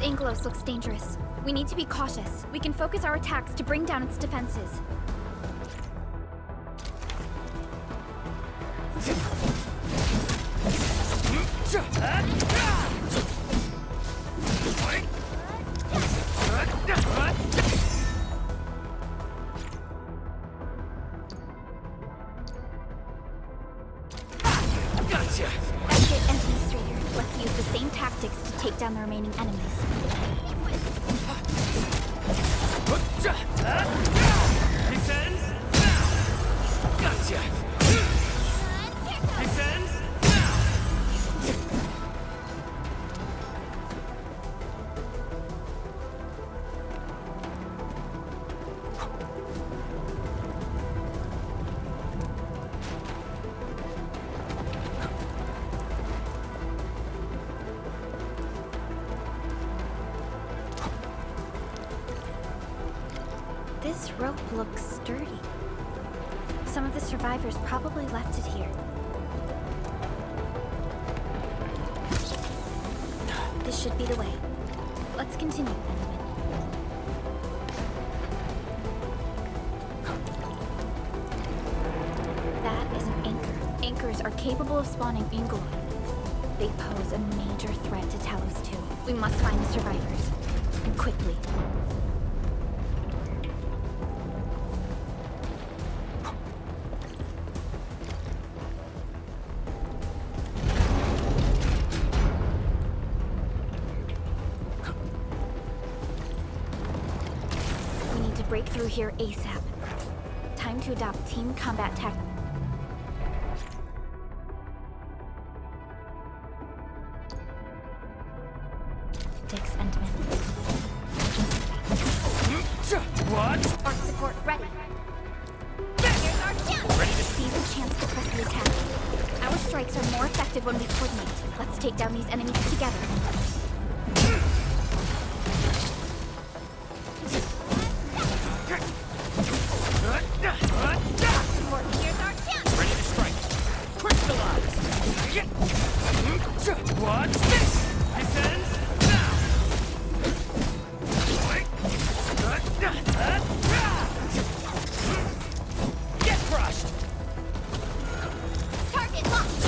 Angelos looks dangerous. We need to be cautious. We can focus our attacks to bring down its defenses. Gotcha! Administrator, let's use the same tactics to take down the remaining enemies. Descends now! Gotcha! Descends now! This rope looks sturdy. Some of the survivors probably left it here. This should be the way. Let's continue, Benjamin. That is an anchor. Anchors are capable of spawning Angoloi. They pose a major threat to Talos too. We must find the survivors. Quickly. Break through here ASAP. Time to adopt team combat tactics. Endman. What? Arc support ready. Here's our chance. Ready to seize a chance to press the attack. Our strikes are more effective when we coordinate. Let's take down these enemies together. What? Descends now! Get crushed! Target locked!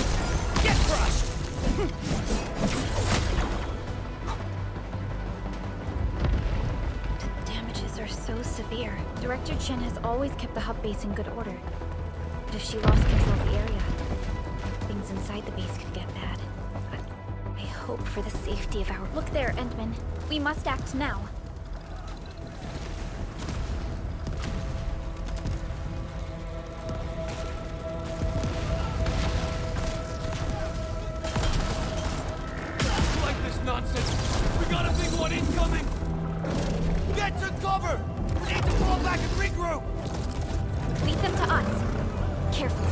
Get crushed! The damages are so severe. Director Chen has always kept the hub base in good order. But if she lost control of the area, things inside the base could get bad. I hope for the safety of our... Look there, Endman. We must act now. Like this nonsense! We got a big one incoming! Get to cover! We need to fall back and regroup! Lead them to us. Carefully.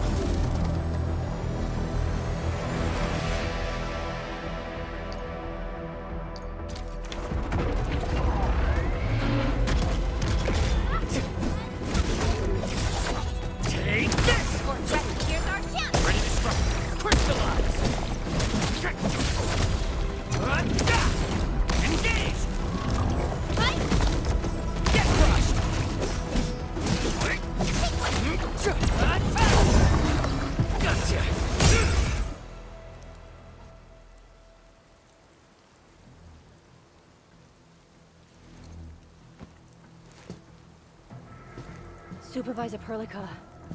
Supervisor Perlica,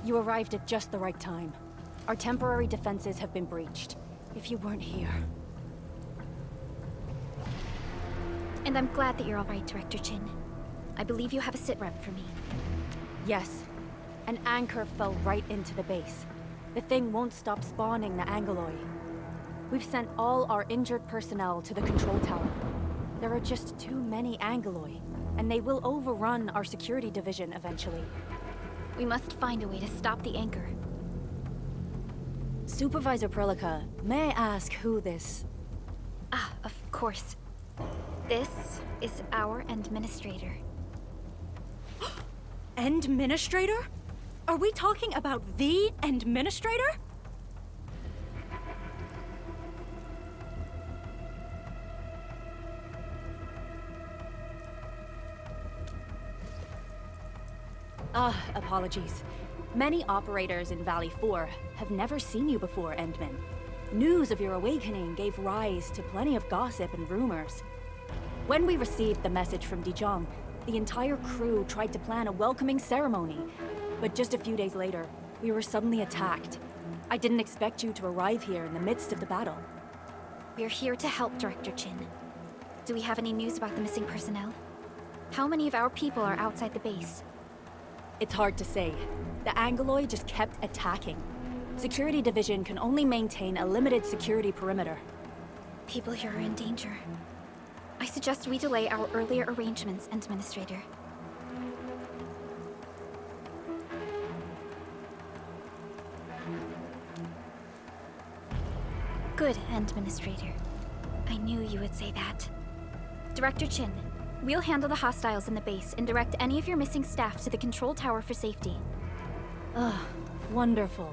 you arrived at just the right time. Our temporary defenses have been breached. If you weren't here... And I'm glad that you're all right, Director Chin. I believe you have a sit-rep for me. Yes. An anchor fell right into the base. The thing won't stop spawning the Angoloi. We've sent all our injured personnel to the control tower. There are just too many Angoloi, and they will overrun our security division eventually. We must find a way to stop the anchor. Supervisor Perlica, may I ask who this... Ah, of course. This is our administrator. Administrator? Are we talking about the administrator? Apologies. Many operators in Valley 4 have never seen you before, Endman. News of your awakening gave rise to plenty of gossip and rumors. When we received the message from Dijon, the entire crew tried to plan a welcoming ceremony. But just a few days later, we were suddenly attacked. I didn't expect you to arrive here in the midst of the battle. We're here to help, Director Chin. Do we have any news about the missing personnel? How many of our people are outside the base? It's hard to say. The Angoloi just kept attacking. Security Division can only maintain a limited security perimeter. People here are in danger. I suggest we delay our earlier arrangements, Administrator. Good, Administrator. I knew you would say that. Director Chin, we'll handle the hostiles in the base and direct any of your missing staff to the control tower for safety. Ugh, wonderful.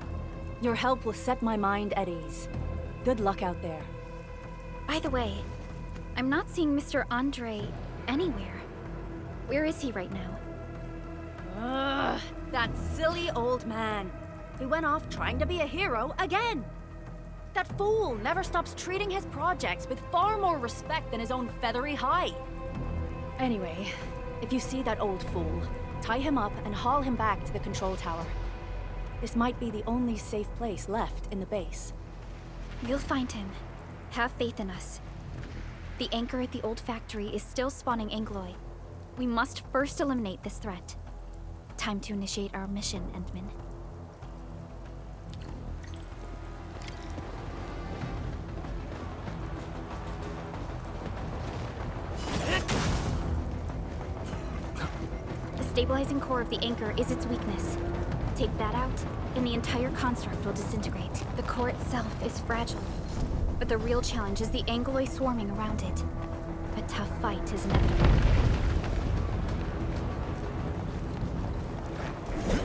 Your help will set my mind at ease. Good luck out there. By the way, I'm not seeing Mr. Andre anywhere. Where is he right now? Ugh, that silly old man. He went off trying to be a hero again. That fool never stops treating his projects with far more respect than his own feathery hide. Anyway, if you see that old fool, tie him up and haul him back to the control tower. This might be the only safe place left in the base. We'll find him. Have faith in us. The anchor at the old factory is still spawning Angoloi. We must first eliminate this threat. Time to initiate our mission, Endman. The stabilizing core of the anchor is its weakness. Take that out, and the entire construct will disintegrate. The core itself is fragile, but the real challenge is the Angoloi swarming around it. A tough fight is inevitable.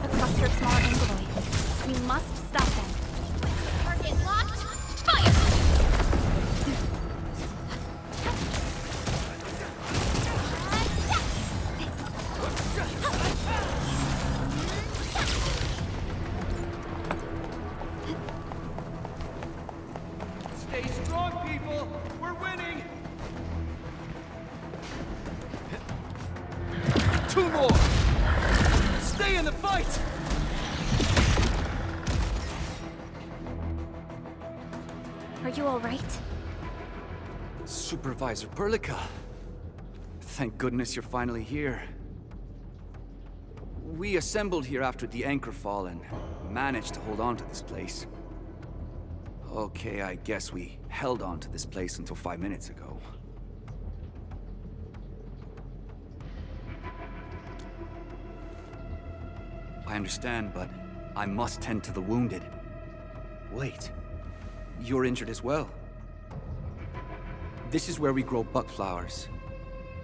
A cluster of smaller Angoloi. We must stop them. Target locked. Fire! Stay strong, people! We're winning! 2 more! Stay in the fight! Are you all right? Supervisor Perlica. Thank goodness you're finally here. We assembled here after the anchor fall and managed to hold on to this place. Okay, I guess we held on to this place until 5 minutes ago. I understand, but I must tend to the wounded. Wait, you're injured as well. This is where we grow buckflowers.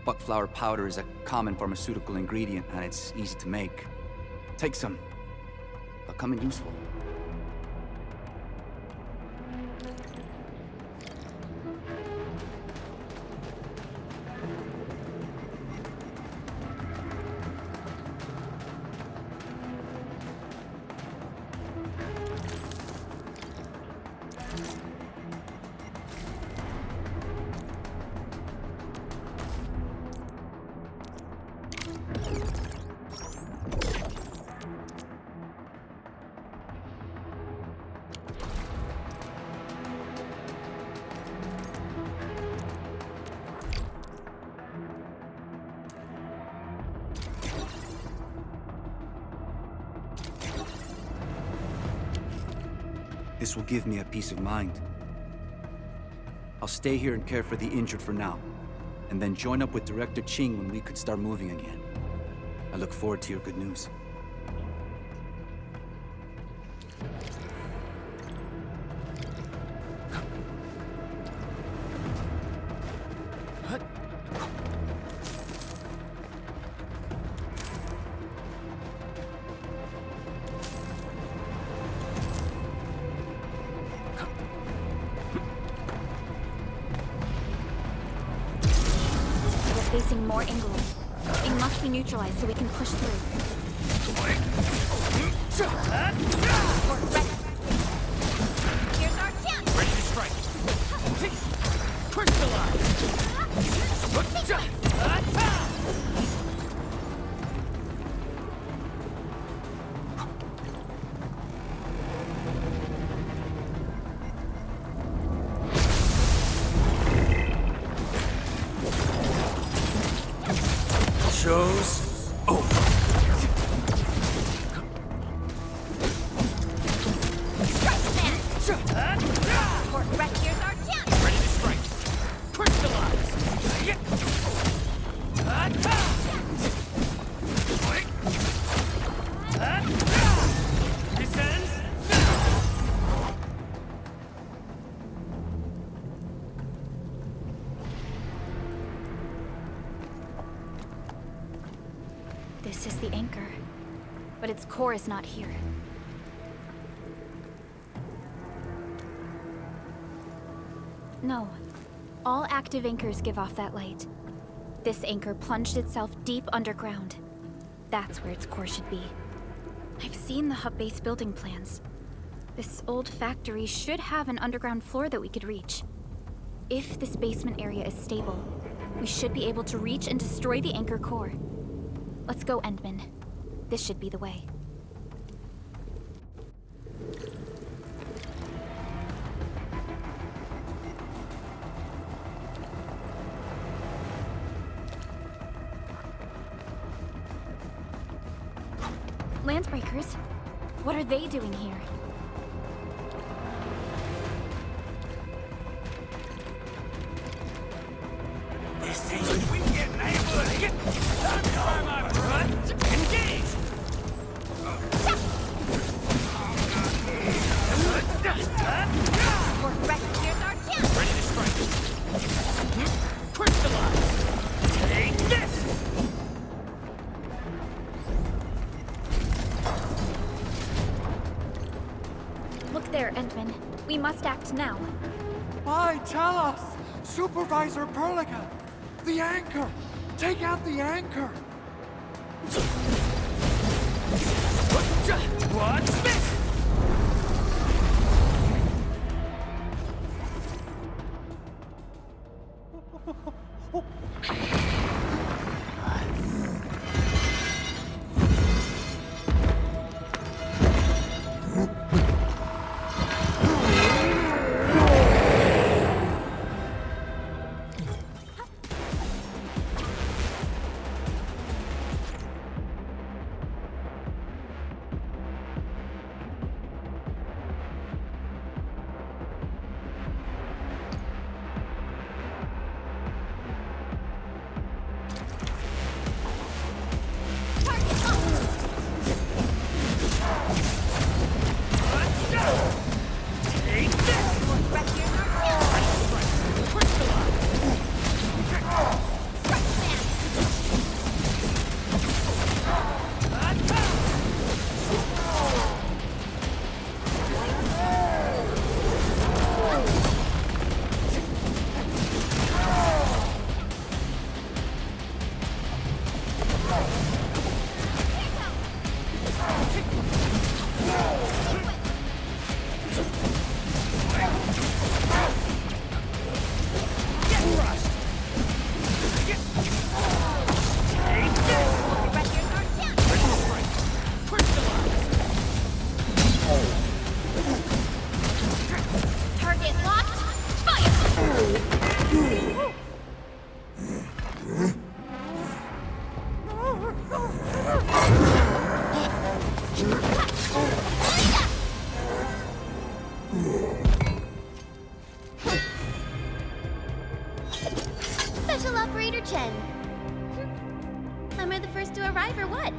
Buckflower powder is a common pharmaceutical ingredient, and it's easy to make. Take some. They'll come in useful. This will give me a peace of mind. I'll stay here and care for the injured for now, and then join up with Director Ching when we could start moving again. I look forward to your good news. We're facing more Angoloi. They must be neutralized so we can push through. Here's our chance! Ready to strike. Crystallize. Show's over. Here's our chance! Ready to strike. Crystallize. Descends. This is the anchor, but its core is not here. No. All active anchors give off that light. This anchor plunged itself deep underground. That's where its core should be. I've seen the hub base building plans. This old factory should have an underground floor that we could reach. If this basement area is stable, we should be able to reach and destroy the anchor core. Let's go, Endman. This should be the way. Landbreakers? What are they doing here? This ain't we getting able to get. Try my front. Engage. Here's our chance! Ready to strike. Crystallize. Take this. Look there, Endman. We must act now. Why, tell us! Supervisor Perlica! The anchor! Take out the anchor! What's this? Special Operator Chen. Am I the first to arrive or what?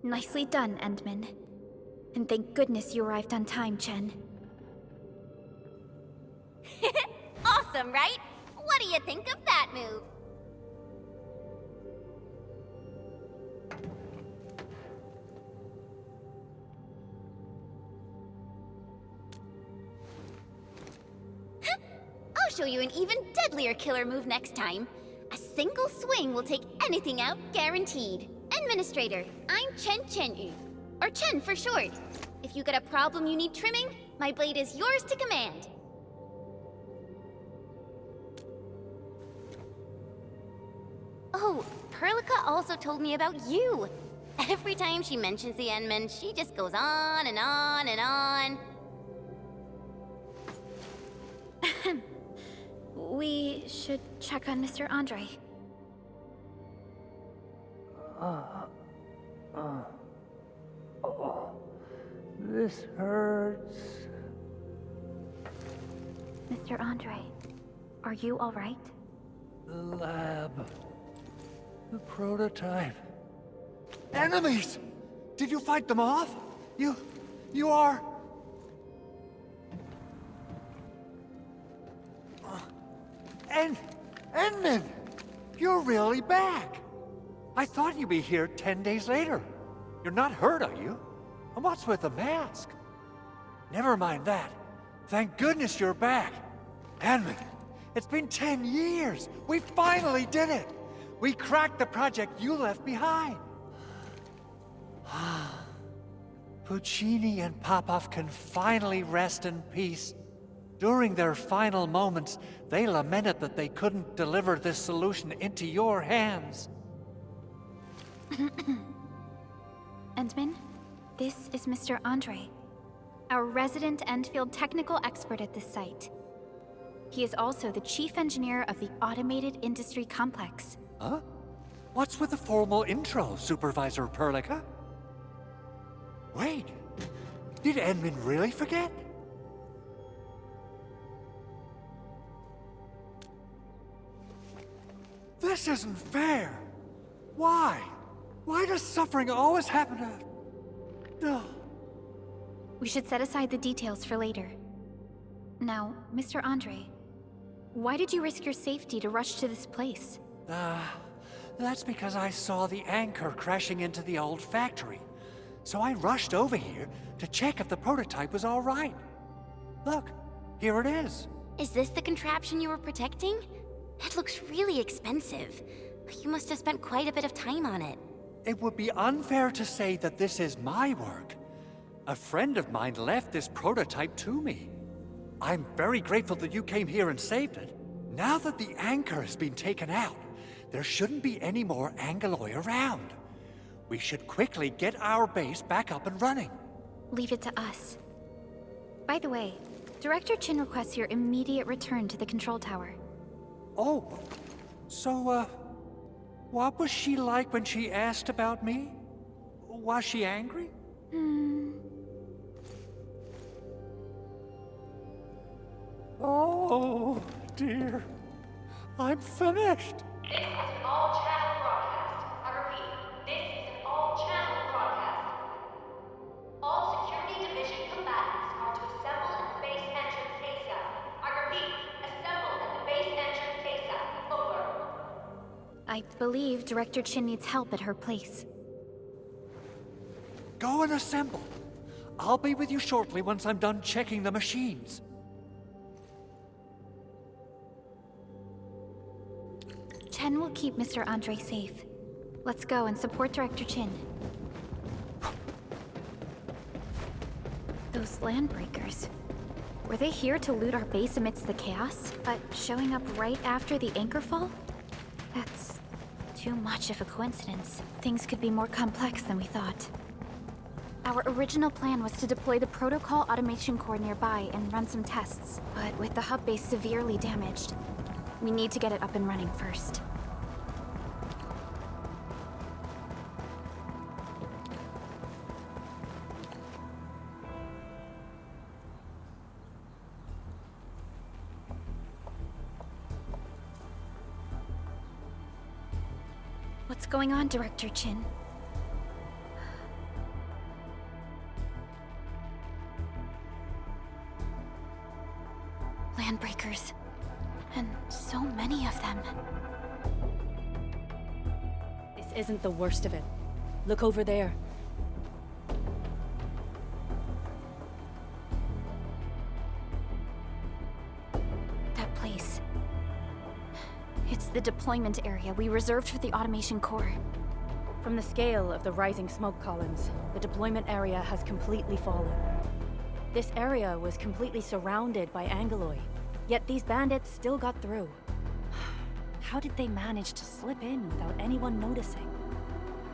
Nicely done, Endman. And thank goodness you arrived on time, Chen. Awesome, right? What do you think of that move? Oh, show you an even deadlier killer move next time. A single swing will take anything out, guaranteed. Administrator, I'm Chen, or Chen for short. If you got a problem you need trimming, my blade is yours to command. Oh, Perlica also told me about you. Every time she mentions the Endmen, she just goes on and on and on. We should check on Mr. Andre. This hurts. Mr. Andre, are you all right? The lab. The prototype. Enemies! Did you fight them off? You are... Endman! You're really back! I thought you'd be here 10 days later. You're not hurt, are you? And what's with the mask? Never mind that. Thank goodness you're back. Endman, it's been 10 years. We finally did it. We cracked the project you left behind. Puccini and Popov can finally rest in peace. During their final moments, they lamented that they couldn't deliver this solution into your hands. Endman, this is Mr. Andre, our resident Endfield technical expert at this site. He is also the chief engineer of the Automated Industry Complex. Huh? What's with the formal intro, Supervisor Perlica? Wait, did Endman really forget? This isn't fair. Why? Why does suffering always happen to... Ugh. We should set aside the details for later. Now, Mr. Andre, why did you risk your safety to rush to this place? That's because I saw the anchor crashing into the old factory. So I rushed over here to check if the prototype was all right. Look, here it is. Is this the contraption you were protecting? It looks really expensive. You must have spent quite a bit of time on it. It would be unfair to say that this is my work. A friend of mine left this prototype to me. I'm very grateful that you came here and saved it. Now that the anchor has been taken out, there shouldn't be any more Angoloi around. We should quickly get our base back up and running. Leave it to us. By the way, Director Chin requests your immediate return to the control tower. Oh, so, what was she like when she asked about me? Was she angry? Oh, dear. I'm finished. This is an all-channel broadcast. I repeat, this is an all-channel broadcast. All security division combatants are to assemble at the base entrance ASAP. I repeat, assemble at the base entrance ASAP. Over. I believe Director Chin needs help at her place. Go and assemble. I'll be with you shortly once I'm done checking the machines. Chen will keep Mr. Andre safe. Let's go and support Director Chin. Those landbreakers. Were they here to loot our base amidst the chaos? But showing up right after the anchor fall? That's too much of a coincidence. Things could be more complex than we thought. Our original plan was to deploy the protocol automation core nearby and run some tests. But with the hub base severely damaged, we need to get it up and running first. What's going on, Director Chin? Landbreakers. And so many of them. This isn't the worst of it. Look over there. That place. the deployment area we reserved for the automation core. From the scale of the rising smoke columns, the deployment area has completely fallen. This area was completely surrounded by Angeloi, yet these bandits still got through. How did they manage to slip in without anyone noticing?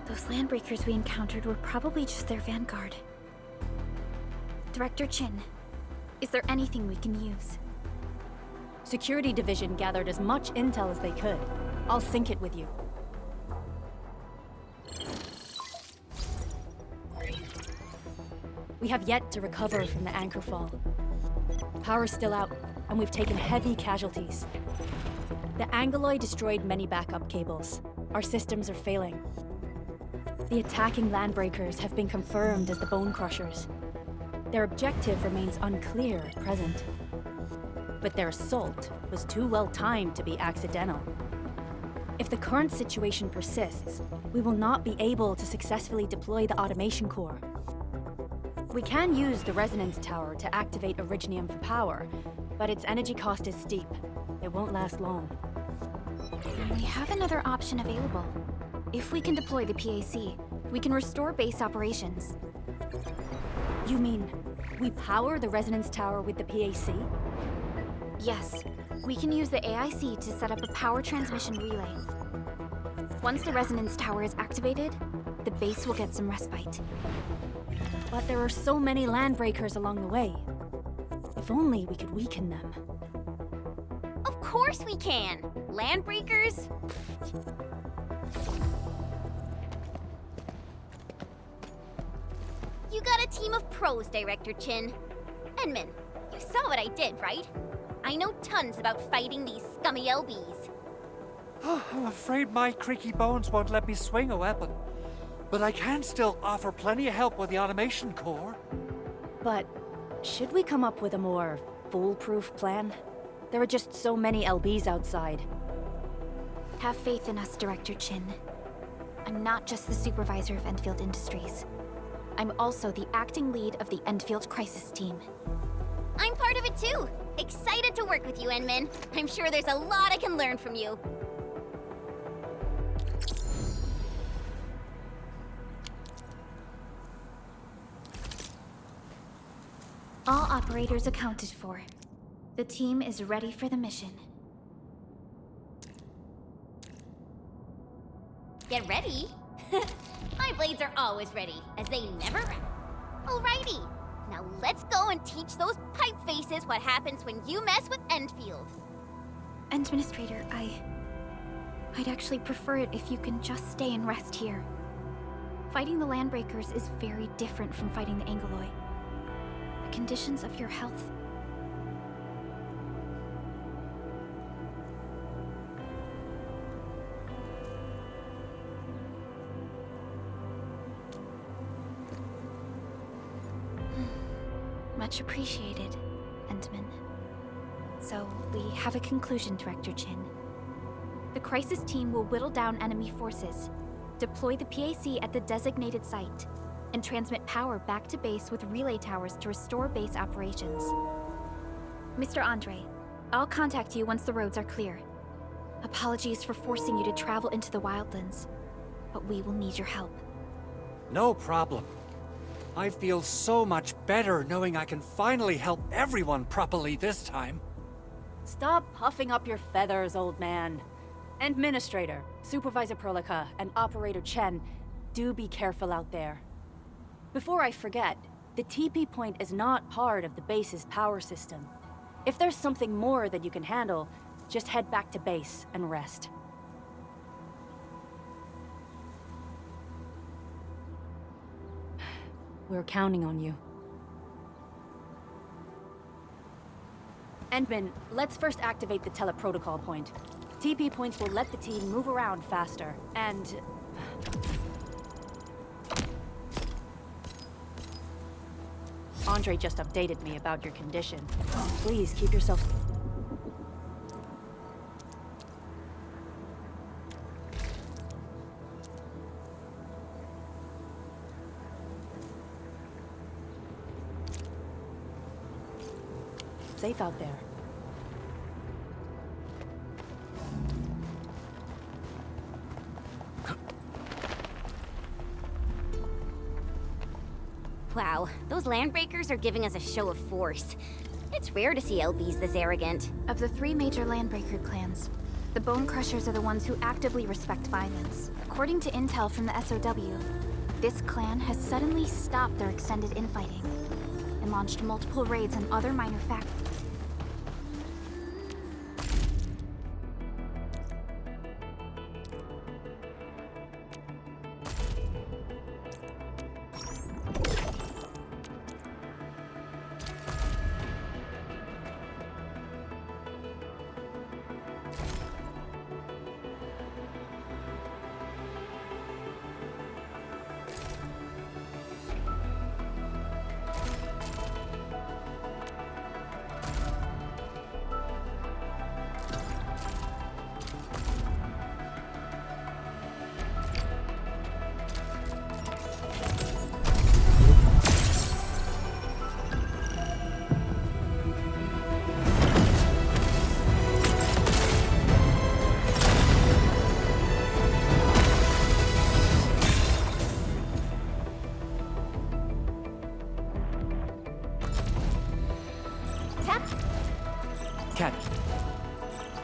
Those landbreakers we encountered were probably just their vanguard. Director Chin, is there anything we can use? Security Division gathered as much intel as they could. I'll sync it with you. We have yet to recover from the anchor fall. Power's still out, and we've taken heavy casualties. The Angeloi destroyed many backup cables. Our systems are failing. The attacking landbreakers have been confirmed as the Bone Crushers. Their objective remains unclear at present. But their assault was too well timed to be accidental. If the current situation persists, we will not be able to successfully deploy the automation core. We can use the resonance tower to activate Originium for power, but its energy cost is steep. It won't last long. We have another option available. If we can deploy the PAC, we can restore base operations. You mean, we power the resonance tower with the PAC? Yes, we can use the AIC to set up a power transmission relay. Once the resonance tower is activated, the base will get some respite. But there are so many landbreakers along the way. If only we could weaken them. Of course we can! Landbreakers? You got a team of pros, Director Chin. Edmund, you saw what I did, right? I know tons about fighting these scummy LBs. I'm afraid my creaky bones won't let me swing a weapon. But I can still offer plenty of help with the automation core. But should we come up with a more foolproof plan? There are just so many LBs outside. Have faith in us, Director Chin. I'm not just the supervisor of Endfield Industries. I'm also the acting lead of the Endfield Crisis Team. I'm part of it too. Excited to work with you, Enmin. I'm sure there's a lot I can learn from you. All operators accounted for. The team is ready for the mission. Get ready? My blades are always ready, as they never run. Alrighty, now let's go and teach those pipe faces what happens when you mess with Endfield. Administrator, I'd actually prefer it if you can just stay and rest here. Fighting the Landbreakers is very different from fighting the Angeloi. The conditions of your health... Much appreciated, Endman. So, we have a conclusion, Director Chin. The crisis team will whittle down enemy forces, deploy the PAC at the designated site, and transmit power back to base with relay towers to restore base operations. Mr. Andre, I'll contact you once the roads are clear. Apologies for forcing you to travel into the wildlands, but we will need your help. No problem. I feel so much better knowing I can finally help everyone properly this time. Stop puffing up your feathers, old man. Administrator, Supervisor Perlica, and Operator Chen, do be careful out there. Before I forget, the TP point is not part of the base's power system. If there's something more that you can handle, just head back to base and rest. We're counting on you. Endman, let's first activate the teleprotocol point. TP points will let the team move around faster, and... Andre just updated me about your condition. Please keep yourself... safe out there. Wow, those landbreakers are giving us a show of force. It's rare to see LBs this arrogant. Of the 3 major Landbreaker clans, the Bone Crushers are the ones who actively respect violence. According to intel from the SOW, this clan has suddenly stopped their extended infighting and launched multiple raids on other minor factions.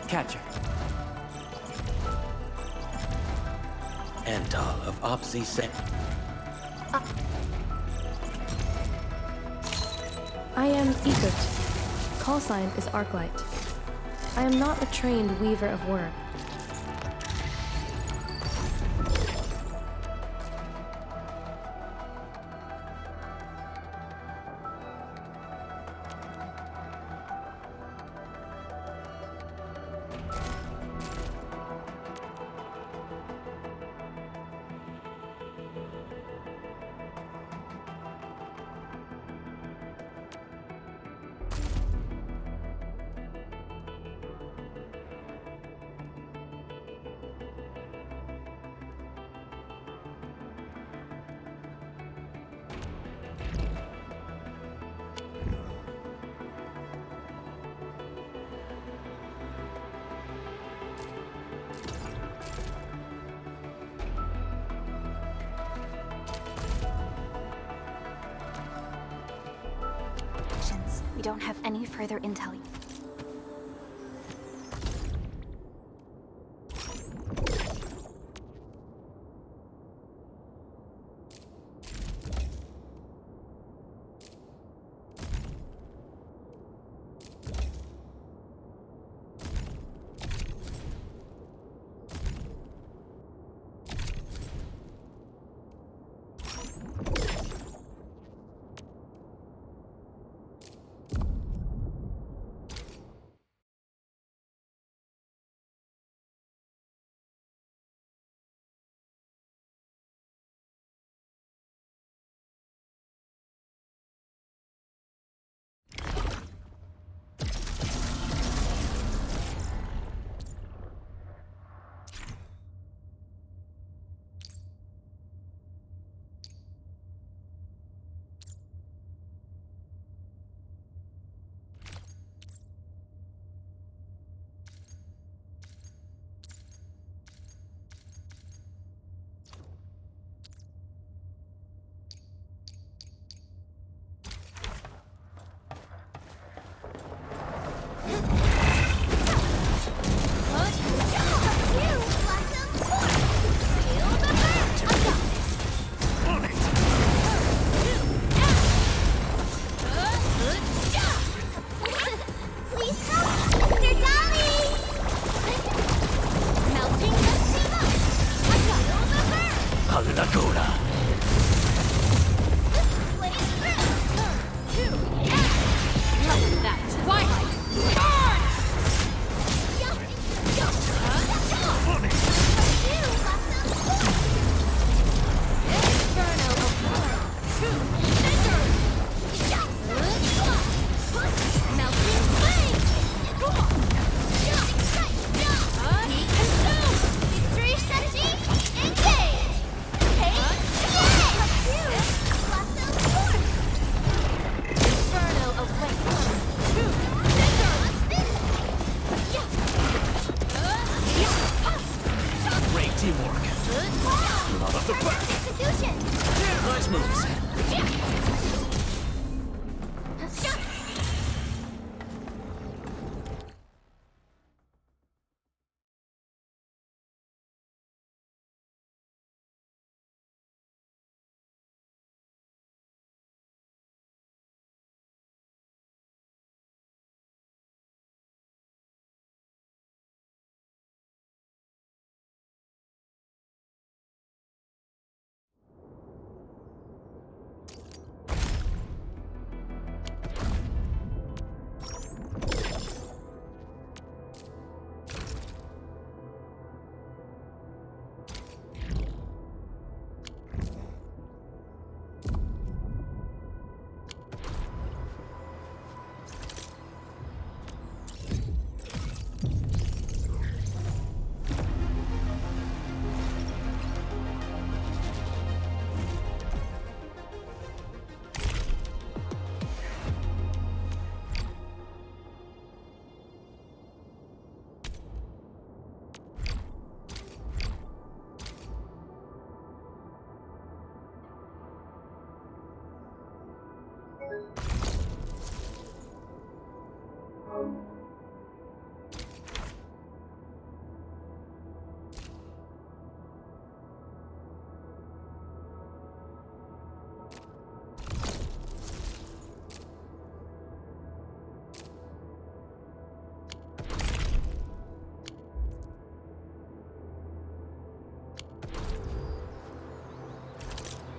Catcher. Antal of Opsy Set. I am Egert. Call sign is Arklight. I am not a trained weaver of work. We don't have any further intel.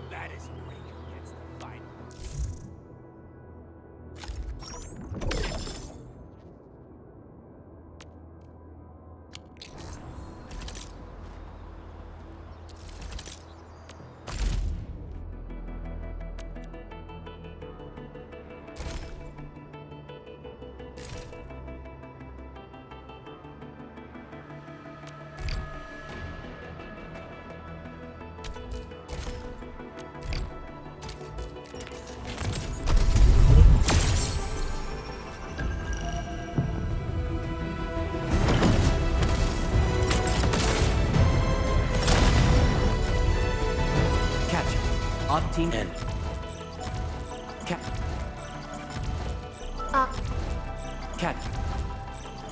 That is where he gets the fight. On team N. Cat.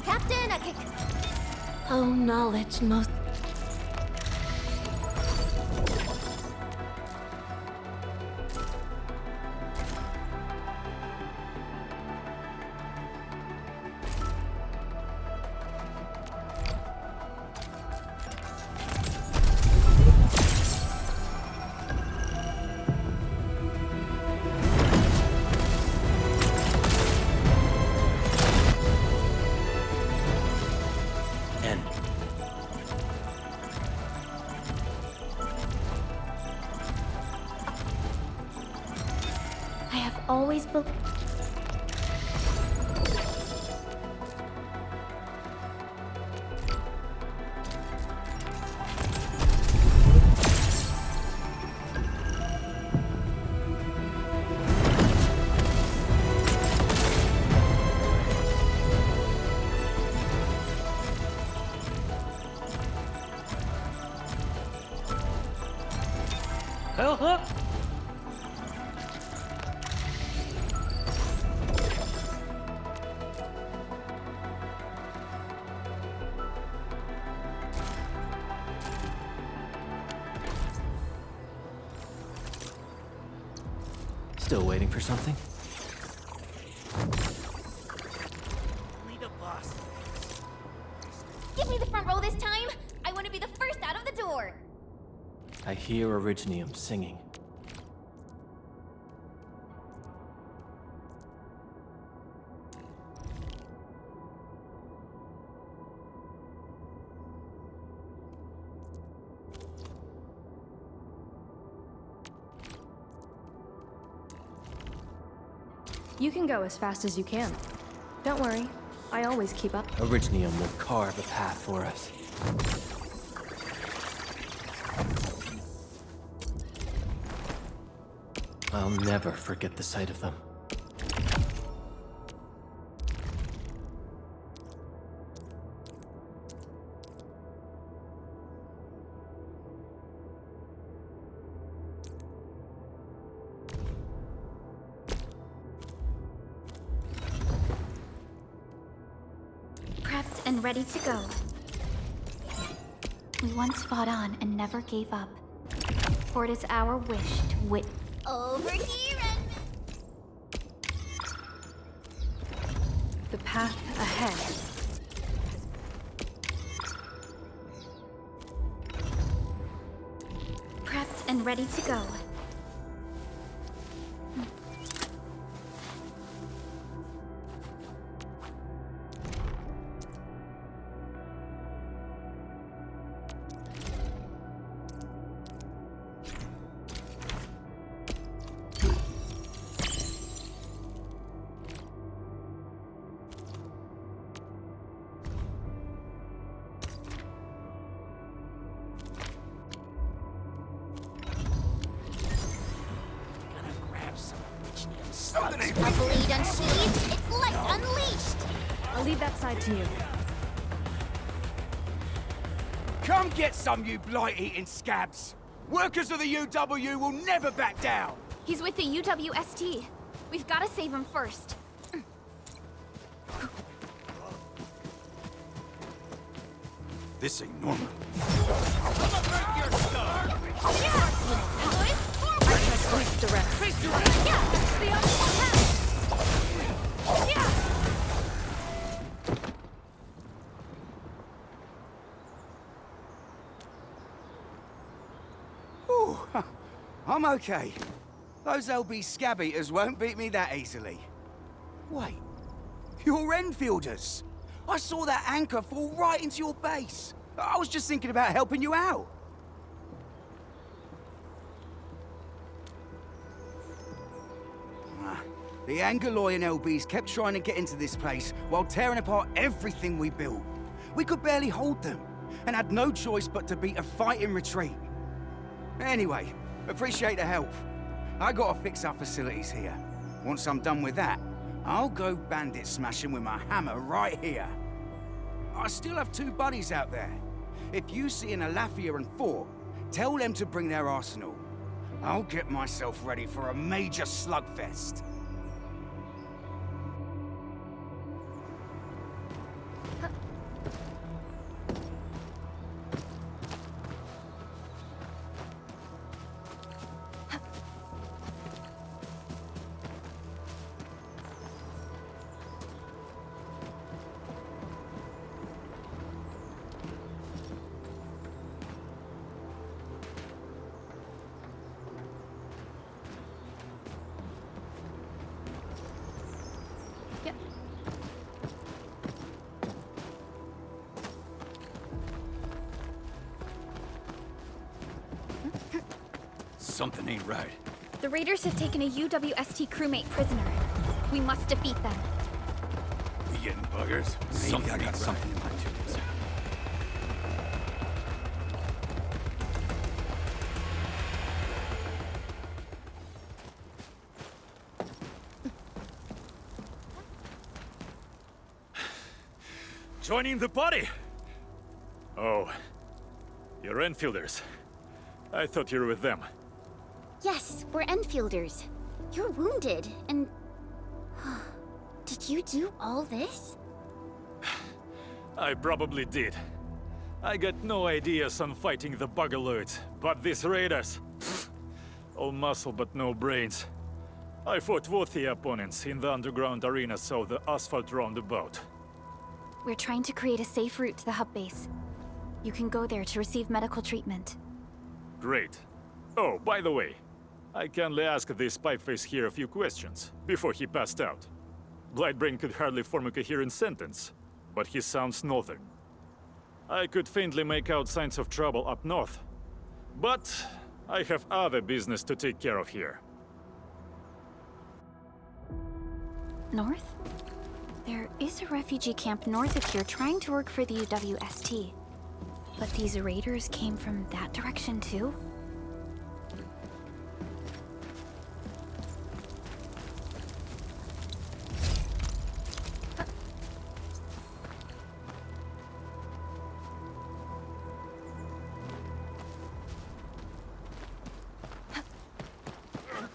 Captain, a kick. Oh, knowledge most. N. I have always believed. Still waiting for something? Lead a boss. Give me the front row this time. I want to be the first out of the door. I hear Originium singing. You can go as fast as you can. Don't worry, I always keep up. Originium will carve a path for us. I'll never forget the sight of them. Prepped and ready to go. We once fought on and never gave up. For it is our wish to wit. Over here and... The path ahead. Prepped and ready to go. A blade unsheathed, its light unleashed. I'll leave that side to you. Come get some, you blight-eating scabs! Workers of the UW will never back down! He's with the UWST. We've got to save him first. This ain't normal. Ooh, I'm okay. Those LB scab eaters won't beat me that easily. Wait, you're Enfielders. I saw that anchor fall right into your base. I was just thinking about helping you out. The Angaloy and LBs kept trying to get into this place while tearing apart everything we built. We could barely hold them, and had no choice but to beat a fighting retreat. Anyway, appreciate the help. I gotta fix our facilities here. Once I'm done with that, I'll go bandit smashing with my hammer right here. I still have 2 buddies out there. If you see an Alafia and Fort, tell them to bring their arsenal. I'll get myself ready for a major slugfest. Something ain't right. The raiders have taken a UWST crewmate prisoner. We must defeat them. We getting buggers? Maybe I got something in my tubes. Joining the party? Oh, you're Enfielders. I thought you were with them. Yes, we're Enfielders. You're wounded, and... Did you do all this? I probably did. I got no ideas on fighting the Bugaloids, but these raiders... all muscle but no brains. I fought both the opponents in the underground arena, so the asphalt roundabout. We're trying to create a safe route to the hub base. You can go there to receive medical treatment. Great. Oh, by the way, I kindly asked this pipeface here a few questions before he passed out. Blightbrain could hardly form a coherent sentence, but he sounds northern. I could faintly make out signs of trouble up north, but I have other business to take care of here. North? There is a refugee camp north of here trying to work for the UWST. But these raiders came from that direction too?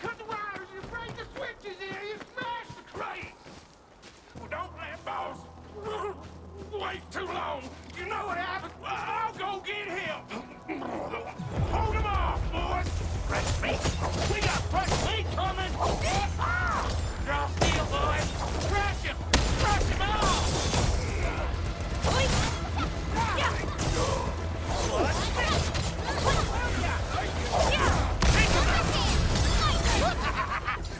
Cut the wires, you break the switches here, you smash the crates! Well, don't let boss wait too long. You know what happened? Well, I'll go get him. Hold him off, boys. Fresh meat. We got fresh meat coming. Draw steel, boys. Crush him. Crush him off.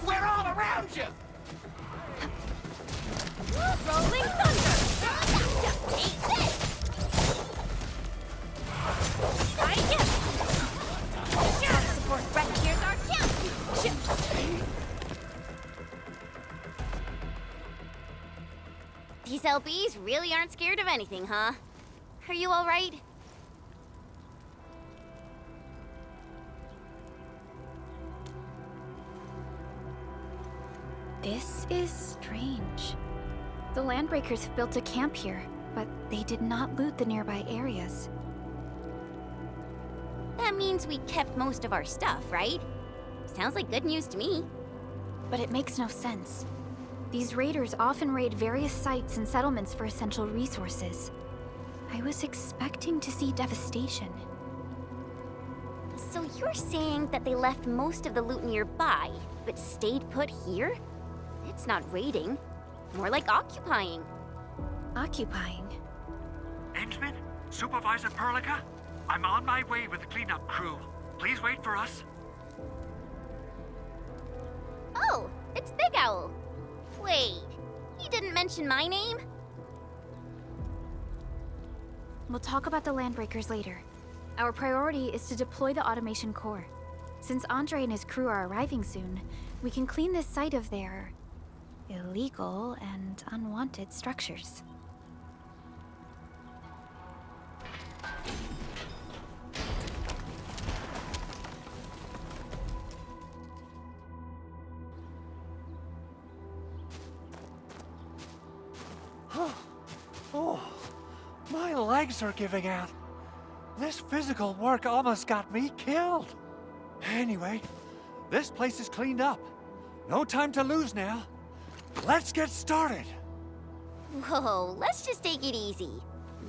We're all around you. Rolling thunder! Take this! Support right here's our champ! These LBs really aren't scared of anything, huh? Are you all right? This is strange. The Landbreakers have built a camp here, but they did not loot the nearby areas. That means we kept most of our stuff, right? Sounds like good news to me. But it makes no sense. These raiders often raid various sites and settlements for essential resources. I was expecting to see devastation. So you're saying that they left most of the loot nearby, but stayed put here? It's not raiding. More like occupying. Occupying? Endman? Supervisor Perlica? I'm on my way with the cleanup crew. Please wait for us. Oh, it's Big Owl. Wait, he didn't mention my name? We'll talk about the Landbreakers later. Our priority is to deploy the automation core. Since Andre and his crew are arriving soon, we can clean this site of their illegal and unwanted structures. Oh, my legs are giving out. This physical work almost got me killed. Anyway, this place is cleaned up. No time to lose now. Let's get started. Whoa, let's just take it easy.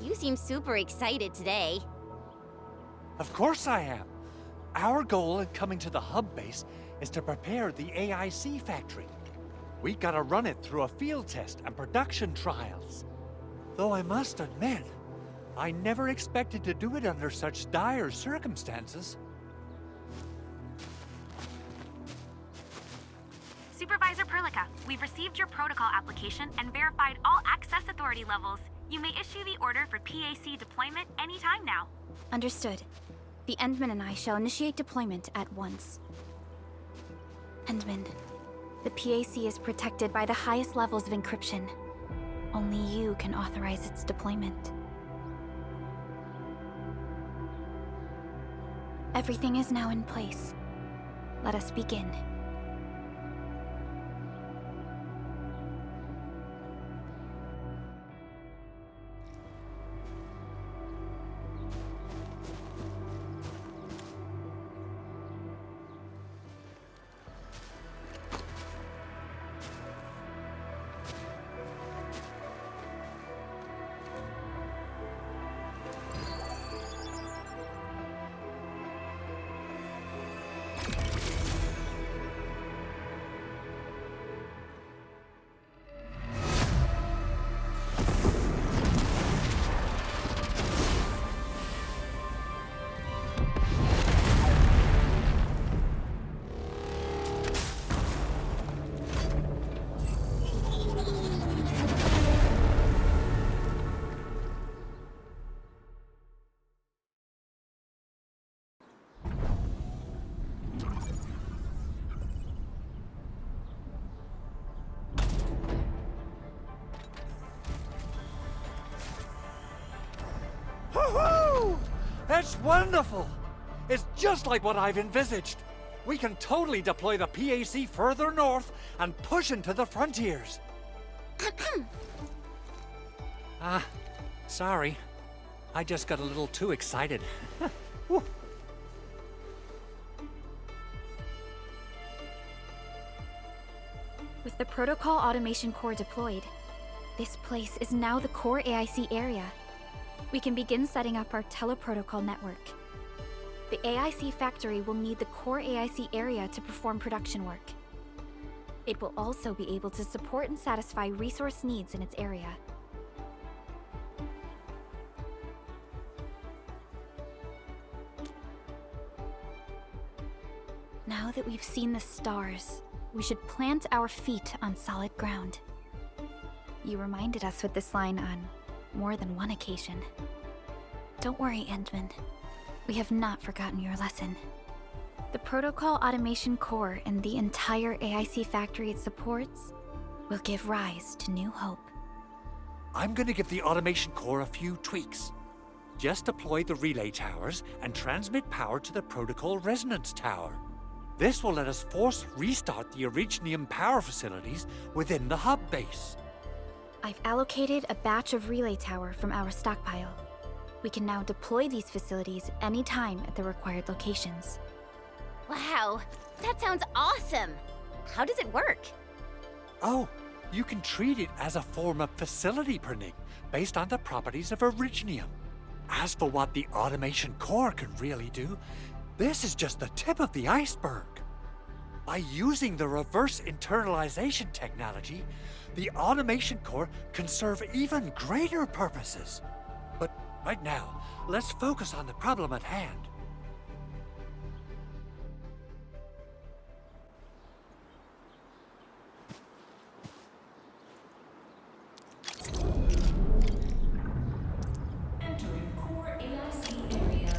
You seem super excited today. Of course I am. Our goal in coming to the hub base is to prepare the AIC factory. We gotta run it through a field test and production trials. Though I must admit, I never expected to do it under such dire circumstances. Supervisor Perlica, we've received your protocol application and verified all access authority levels. You may issue the order for PAC deployment anytime now. Understood. The Endman and I shall initiate deployment at once. Endman, the PAC is protected by the highest levels of encryption. Only you can authorize its deployment. Everything is now in place. Let us begin. Woohoo! That's wonderful! It's just like what I've envisaged. We can totally deploy the PAC further north and push into the frontiers. Sorry. I just got a little too excited. With the Protocol Automation Core deployed, this place is now the core AIC area. We can begin setting up our teleprotocol network. The AIC factory will need the core AIC area to perform production work. It will also be able to support and satisfy resource needs in its area. Now that we've seen the stars, we should plant our feet on solid ground. You reminded us with this line on more than one occasion. Don't worry, Endman. We have not forgotten your lesson. The Protocol Automation Core and the entire AIC factory it supports will give rise to new hope. I'm gonna give the automation core a few tweaks. Just deploy the relay towers and transmit power to the protocol resonance tower. This will let us force restart the Originium power facilities within the hub base. I've allocated a batch of relay tower from our stockpile. We can now deploy these facilities anytime at the required locations. Wow, that sounds awesome! How does it work? Oh, You can treat it as a form of facility printing based on the properties of Originium. As for what the automation core can really do, this is just the tip of the iceberg. By using the reverse internalization technology, the automation core can serve even greater purposes. But right now, let's focus on the problem at hand. Entering core AIC area.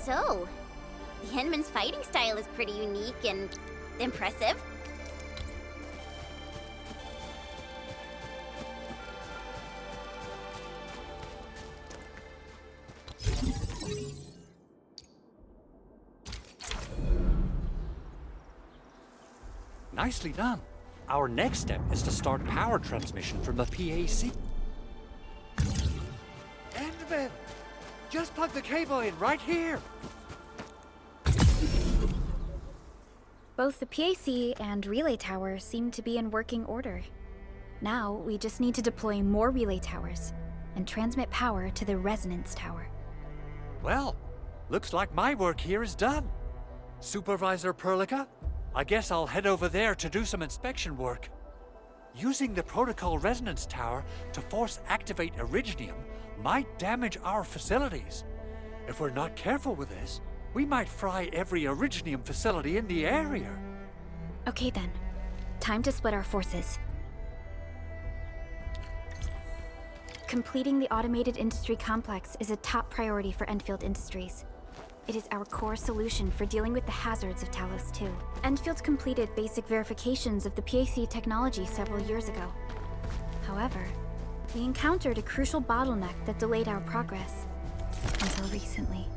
So, the Henman's fighting style is pretty unique and impressive. Nicely done. Our next step is to start power transmission from the PAC. Enderman! Just plug the cable in right here! Both the PAC and relay tower seem to be in working order. Now, we just need to deploy more relay towers and transmit power to the resonance tower. Well, looks like my work here is done. Supervisor Perlica, I guess I'll head over there to do some inspection work. Using the protocol resonance tower to force activate Originium might damage our facilities. If we're not careful with this, we might fry every Originium facility in the area. Okay then, time to split our forces. Completing the automated industry complex is a top priority for Endfield Industries. It is our core solution for dealing with the hazards of Talos 2. Endfield completed basic verifications of the PAC technology several years ago. However, we encountered a crucial bottleneck that delayed our progress. Until recently.